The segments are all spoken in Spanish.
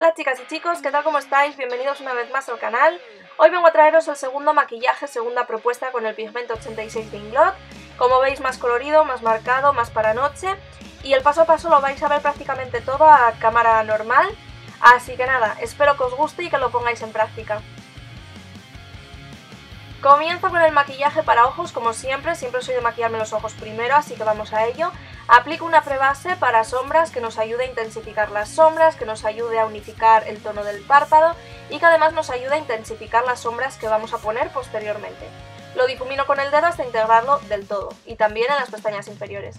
Hola chicas y chicos, ¿qué tal? ¿Cómo estáis? Bienvenidos una vez más al canal. Hoy vengo a traeros el segundo maquillaje, segunda propuesta con el pigmento 86 de Inglot. Como veis, más colorido, más marcado, más para noche. Y el paso a paso lo vais a ver prácticamente todo a cámara normal. Así que nada, espero que os guste y que lo pongáis en práctica. Comienzo con el maquillaje para ojos, como siempre soy de maquillarme los ojos primero, así que vamos a ello. Aplico una prebase para sombras que nos ayude a intensificar las sombras, que nos ayude a unificar el tono del párpado y que además nos ayude a intensificar las sombras que vamos a poner posteriormente. Lo difumino con el dedo hasta integrarlo del todo y también en las pestañas inferiores.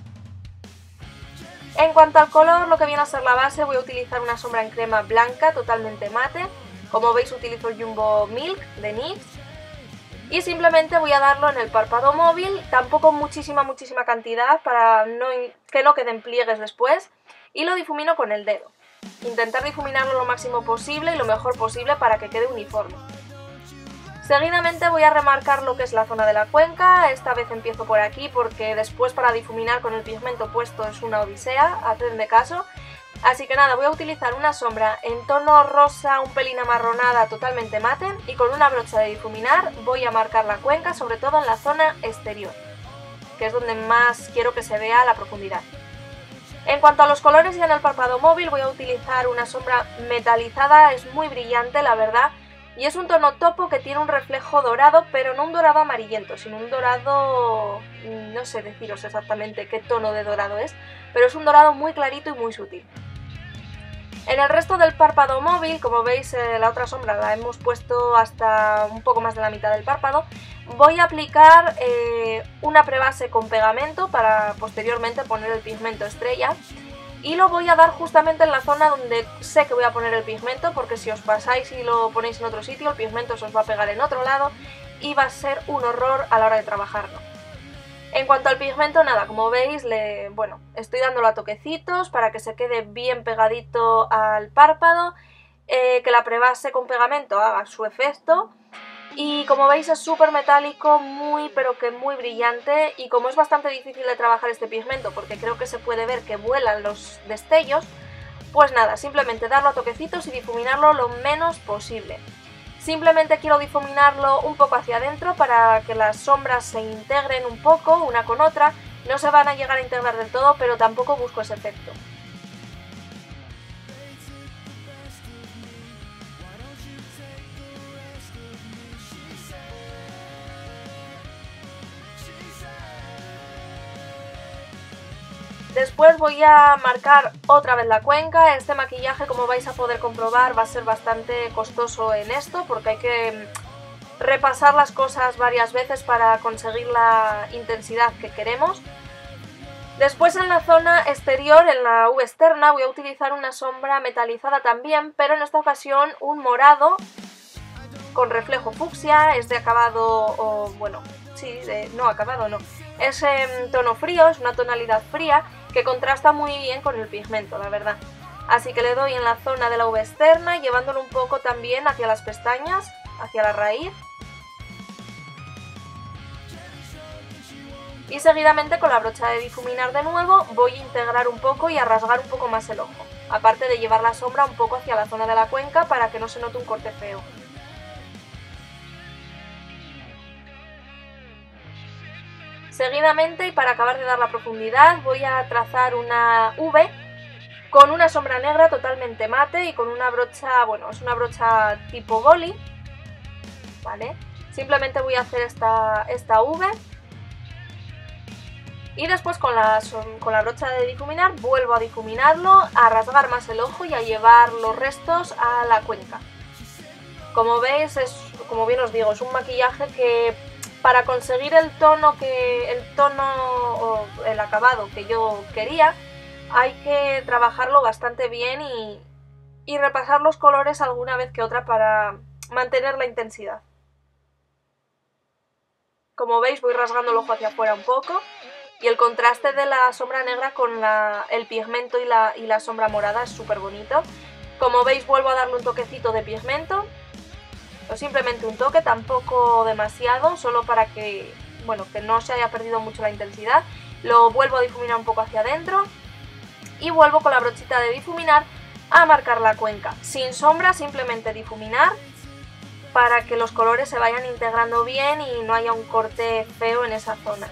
En cuanto al color, lo que viene a ser la base, voy a utilizar una sombra en crema blanca totalmente mate. Como veis, utilizo el Jumbo Milk de NYX. Y simplemente voy a darlo en el párpado móvil, tampoco muchísima cantidad para que no queden pliegues después, y lo difumino con el dedo. Intentar difuminarlo lo máximo posible y lo mejor posible para que quede uniforme. Seguidamente voy a remarcar lo que es la zona de la cuenca, esta vez empiezo por aquí porque después para difuminar con el pigmento puesto es una odisea, hacedme caso. Así que nada, voy a utilizar una sombra en tono rosa, un pelín amarronada, totalmente mate, y con una brocha de difuminar voy a marcar la cuenca, sobre todo en la zona exterior, que es donde más quiero que se vea la profundidad. En cuanto a los colores y en el párpado móvil voy a utilizar una sombra metalizada, es muy brillante la verdad, y es un tono topo que tiene un reflejo dorado, pero no un dorado amarillento, sino un dorado, no sé deciros exactamente qué tono de dorado es, pero es un dorado muy clarito y muy sutil. En el resto del párpado móvil, como veis la otra sombra la hemos puesto hasta un poco más de la mitad del párpado, voy a aplicar una prebase con pegamento para posteriormente poner el pigmento estrella y lo voy a dar justamente en la zona donde sé que voy a poner el pigmento, porque si os pasáis y lo ponéis en otro sitio el pigmento se os va a pegar en otro lado y va a ser un horror a la hora de trabajarlo. En cuanto al pigmento, nada, como veis, estoy dándolo a toquecitos para que se quede bien pegadito al párpado, que la prebase con pegamento haga su efecto. Y como veis es súper metálico, pero que muy brillante, y como es bastante difícil de trabajar este pigmento porque creo que se puede ver que vuelan los destellos, pues nada, simplemente darlo a toquecitos y difuminarlo lo menos posible. Simplemente quiero difuminarlo un poco hacia adentro para que las sombras se integren un poco una con otra. No se van a llegar a integrar del todo, pero tampoco busco ese efecto. Después voy a marcar otra vez la cuenca. Este maquillaje, como vais a poder comprobar, va a ser bastante costoso en esto porque hay que repasar las cosas varias veces para conseguir la intensidad que queremos. Después en la zona exterior, en la U externa, voy a utilizar una sombra metalizada también, pero en esta ocasión un morado con reflejo fucsia, es de acabado, es en tono frío, es una tonalidad fría que contrasta muy bien con el pigmento, la verdad. Así que le doy en la zona de la V externa, llevándolo un poco también hacia las pestañas, hacia la raíz. Y seguidamente con la brocha de difuminar de nuevo voy a integrar un poco y a rasgar un poco más el ojo, aparte de llevar la sombra un poco hacia la zona de la cuenca para que no se note un corte feo. Seguidamente, y para acabar de dar la profundidad, voy a trazar una V con una sombra negra totalmente mate y con una brocha, es una brocha tipo boli, ¿vale? Simplemente voy a hacer esta V y después con la brocha de difuminar vuelvo a difuminarlo, a rasgar más el ojo y a llevar los restos a la cuenca. Como veis, como bien os digo, es un maquillaje que para conseguir el acabado que yo quería, hay que trabajarlo bastante bien y repasar los colores alguna vez que otra para mantener la intensidad. Como veis, voy rasgando el ojo hacia afuera un poco y el contraste de la sombra negra con el pigmento y la sombra morada es súper bonito. Como veis, vuelvo a darle un toquecito de pigmento, o simplemente un toque, tampoco demasiado, solo para que no se haya perdido mucho la intensidad. Lo vuelvo a difuminar un poco hacia adentro y vuelvo con la brochita de difuminar a marcar la cuenca. Sin sombra, simplemente difuminar para que los colores se vayan integrando bien y no haya un corte feo en esa zona.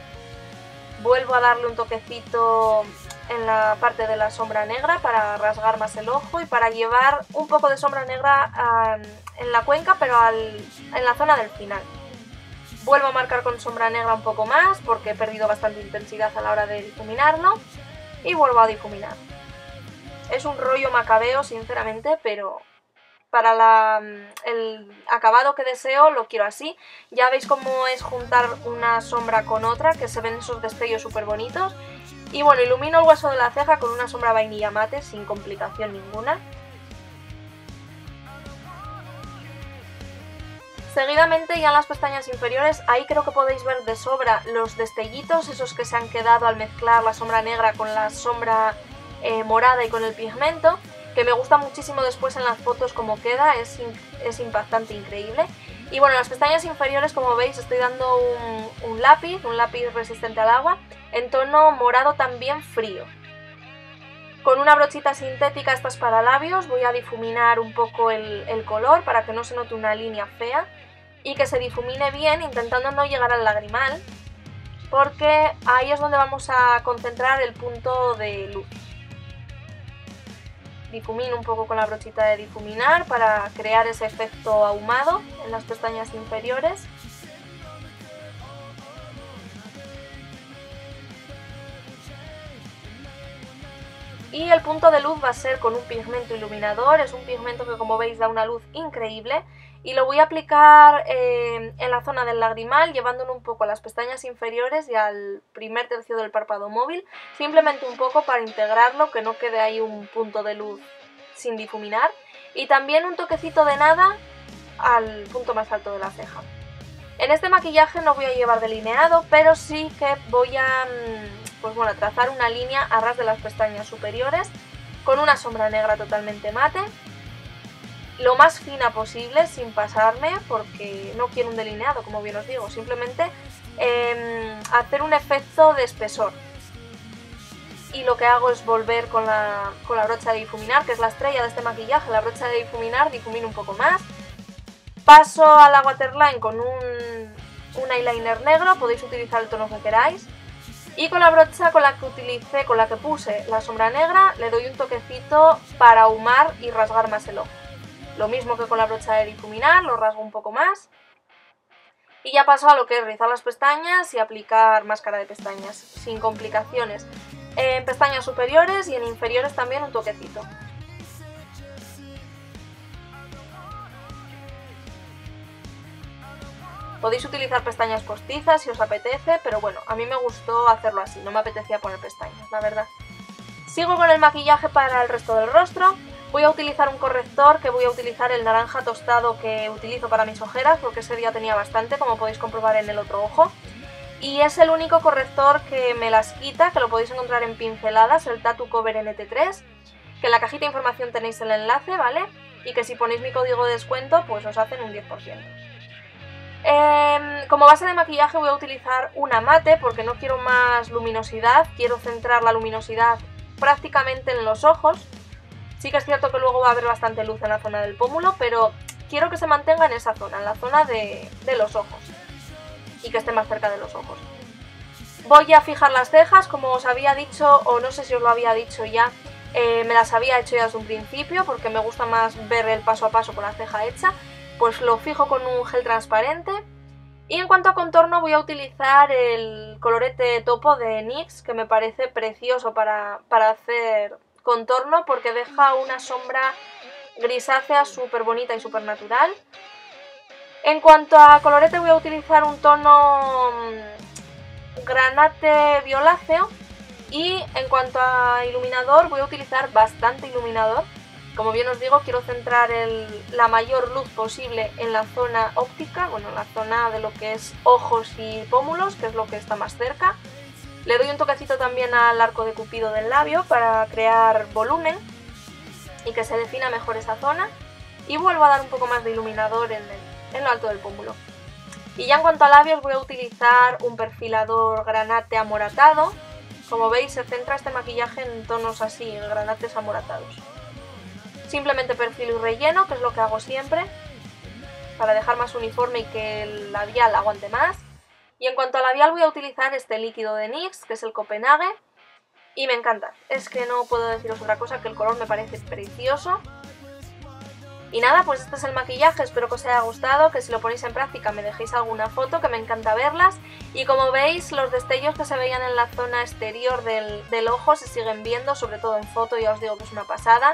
Vuelvo a darle un toquecito en la parte de la sombra negra para rasgar más el ojo y para llevar un poco de sombra negra en la cuenca, pero en la zona del final. Vuelvo a marcar con sombra negra un poco más porque he perdido bastante intensidad a la hora de difuminarlo y vuelvo a difuminar. Es un rollo macabeo, sinceramente, pero para el acabado que deseo lo quiero así. Ya veis cómo es juntar una sombra con otra, que se ven esos destellos súper bonitos. Y bueno, ilumino el hueso de la ceja con una sombra vainilla mate sin complicación ninguna. Seguidamente ya en las pestañas inferiores, ahí creo que podéis ver de sobra los destellitos, esos que se han quedado al mezclar la sombra negra con la sombra morada y con el pigmento, que me gusta muchísimo después en las fotos como queda, es impactante, increíble. Y bueno, en las pestañas inferiores, como veis, estoy dando un lápiz resistente al agua, en tono morado también frío. Con una brochita sintética, esta es para labios, voy a difuminar un poco el color para que no se note una línea fea y que se difumine bien, intentando no llegar al lagrimal, porque ahí es donde vamos a concentrar el punto de luz. Difumino un poco con la brochita de difuminar para crear ese efecto ahumado en las pestañas inferiores. Y el punto de luz va a ser con un pigmento iluminador, es un pigmento que como veis da una luz increíble y lo voy a aplicar en la zona del lagrimal, llevándolo un poco a las pestañas inferiores y al primer tercio del párpado móvil, simplemente un poco para integrarlo, que no quede ahí un punto de luz sin difuminar, y también un toquecito de nada al punto más alto de la ceja. En este maquillaje no voy a llevar delineado, pero sí que voy a trazar una línea a ras de las pestañas superiores con una sombra negra totalmente mate, lo más fina posible sin pasarme porque no quiero un delineado, como bien os digo, simplemente hacer un efecto de espesor. Y lo que hago es volver con la brocha de difuminar, que es la estrella de este maquillaje, la brocha de difuminar, difumino un poco más. Paso a la waterline con un eyeliner negro, podéis utilizar el tono que queráis. Y con la brocha con la que puse la sombra negra, le doy un toquecito para ahumar y rasgar más el ojo. Lo mismo que con la brocha de difuminar, lo rasgo un poco más. Y ya paso a lo que es rizar las pestañas y aplicar máscara de pestañas, sin complicaciones. En pestañas superiores y en inferiores también un toquecito. Podéis utilizar pestañas postizas si os apetece, pero bueno, a mí me gustó hacerlo así, no me apetecía poner pestañas, la verdad. Sigo con el maquillaje para el resto del rostro. Voy a utilizar un corrector, que voy a utilizar el naranja tostado que utilizo para mis ojeras, porque ese día tenía bastante, como podéis comprobar en el otro ojo. Y es el único corrector que me las quita, que lo podéis encontrar en Pinceladas, el Tattoo Cover NT3, que en la cajita de información tenéis el enlace, ¿vale? Y que si ponéis mi código de descuento, pues os hacen un 10%. Como base de maquillaje voy a utilizar una mate porque no quiero más luminosidad, quiero centrar la luminosidad prácticamente en los ojos. Sí que es cierto que luego va a haber bastante luz en la zona del pómulo, pero quiero que se mantenga en esa zona, en la zona de los ojos, y que esté más cerca de los ojos. Voy a fijar las cejas, como os había dicho, o no sé si os lo había dicho ya, me las había hecho ya desde un principio porque me gusta más ver el paso a paso con la ceja hecha. Pues lo fijo con un gel transparente. Y en cuanto a contorno voy a utilizar el colorete topo de NYX, que me parece precioso para hacer contorno porque deja una sombra grisácea súper bonita y súper natural. En cuanto a colorete voy a utilizar un tono granate violáceo. Y en cuanto a iluminador voy a utilizar bastante iluminador. Como bien os digo, quiero centrar la mayor luz posible en la zona óptica, bueno, en la zona de lo que es ojos y pómulos, que es lo que está más cerca. Le doy un toquecito también al arco de cupido del labio para crear volumen y que se defina mejor esa zona. Y vuelvo a dar un poco más de iluminador en lo alto del pómulo. Y ya en cuanto a labios voy a utilizar un perfilador granate amoratado. Como veis, se centra este maquillaje en tonos así, granates amoratados. simplemente perfilo y relleno, que es lo que hago siempre, para dejar más uniforme y que el labial aguante más. Y en cuanto al labial voy a utilizar este líquido de NYX, que es el Copenhague, y me encanta. Es que no puedo deciros otra cosa, que el color me parece precioso. Y nada, pues este es el maquillaje, espero que os haya gustado, que si lo ponéis en práctica me dejéis alguna foto, que me encanta verlas. Y como veis, los destellos que se veían en la zona exterior del ojo se siguen viendo, sobre todo en foto, ya os digo que es una pasada.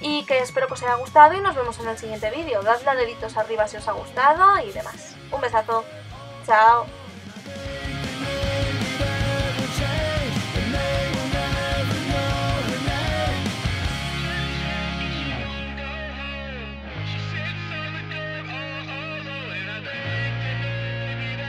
Y que espero que os haya gustado y nos vemos en el siguiente vídeo. Dadle a deditos arriba si os ha gustado y demás. Un besazo, chao.